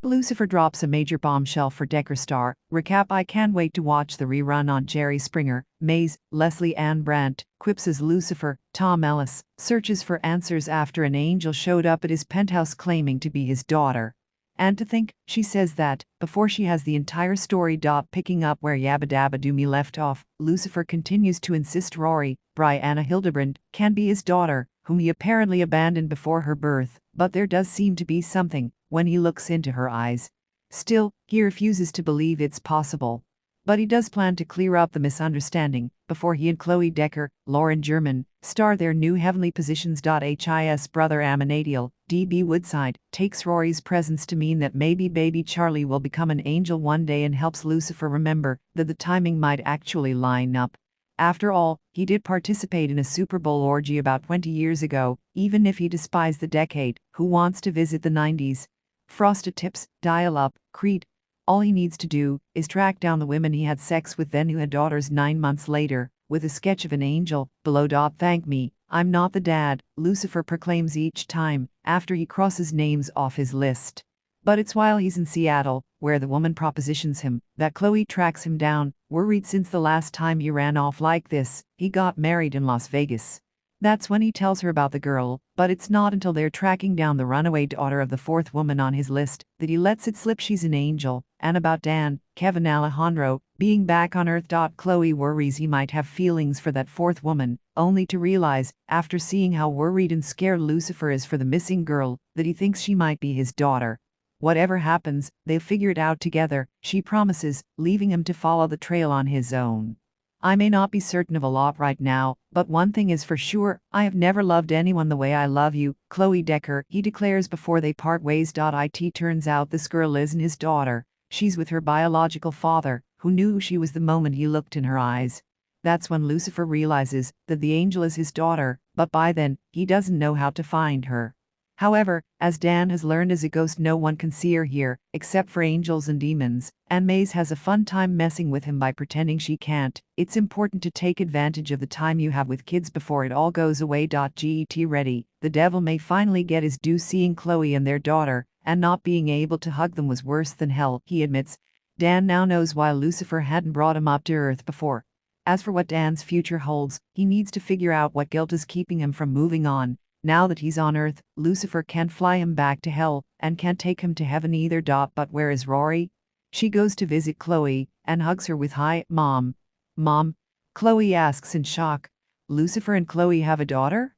Lucifer drops a major bombshell for Deckerstar. Recap: I can't wait to watch the rerun on Jerry Springer. Maze, Lesley-Ann Brandt, quips as Lucifer. Tom Ellis searches for answers after an angel showed up at his penthouse claiming to be his daughter. And to think, she says that, before she has the entire story. Picking up where Yabba Dabba Doo Me left off, Lucifer continues to insist Rory, Brianna Hildebrand, can be his daughter, whom he apparently abandoned before her birth, but there does seem to be something when he looks into her eyes. Still, he refuses to believe it's possible. But he does plan to clear up the misunderstanding before he and Chloe Decker, Lauren German, star their new heavenly positions. His brother Amanadiel, D.B. Woodside, takes Rory's presence to mean that maybe baby Charlie will become an angel one day and helps Lucifer remember that the timing might actually line up. After all, he did participate in a Super Bowl orgy about 20 years ago, even if he despised the decade. Who wants to visit the 90s? Frosted Tips, Dial Up, Creed. All he needs to do is track down the women he had sex with then who had daughters 9 months later, with a sketch of an angel below. Thank me, I'm not the dad, Lucifer proclaims each time after he crosses names off his list. But it's while he's in Seattle, where the woman propositions him, that Chloe tracks him down, worried since the last time he ran off like this, he got married in Las Vegas. That's when he tells her about the girl, but it's not until they're tracking down the runaway daughter of the fourth woman on his list that he lets it slip she's an angel. And about Dan, Kevin Alejandro, being back on Earth. Chloe worries he might have feelings for that fourth woman, only to realize, after seeing how worried and scared Lucifer is for the missing girl, that he thinks she might be his daughter. Whatever happens, they'll figure it out together, she promises, leaving him to follow the trail on his own. I may not be certain of a lot right now, but one thing is for sure, I have never loved anyone the way I love you, Chloe Decker, he declares before they part ways. It turns out this girl isn't his daughter, she's with her biological father, who knew who she was the moment he looked in her eyes. That's when Lucifer realizes that the angel is his daughter, but by then, he doesn't know how to find her. However, as Dan has learned as a ghost, no one can see her here, except for angels and demons, and Maze has a fun time messing with him by pretending she can't. It's important to take advantage of the time you have with kids before it all goes away. Get ready, the devil may finally get his due. Seeing Chloe and their daughter, and not being able to hug them was worse than hell, he admits. Dan now knows why Lucifer hadn't brought him up to Earth before. As for what Dan's future holds, he needs to figure out what guilt is keeping him from moving on. Now that he's on Earth, Lucifer can't fly him back to hell, and can't take him to heaven either. But where is Rory? She goes to visit Chloe, and hugs her with "Hi, Mom." Mom? Chloe asks in shock. Lucifer and Chloe have a daughter?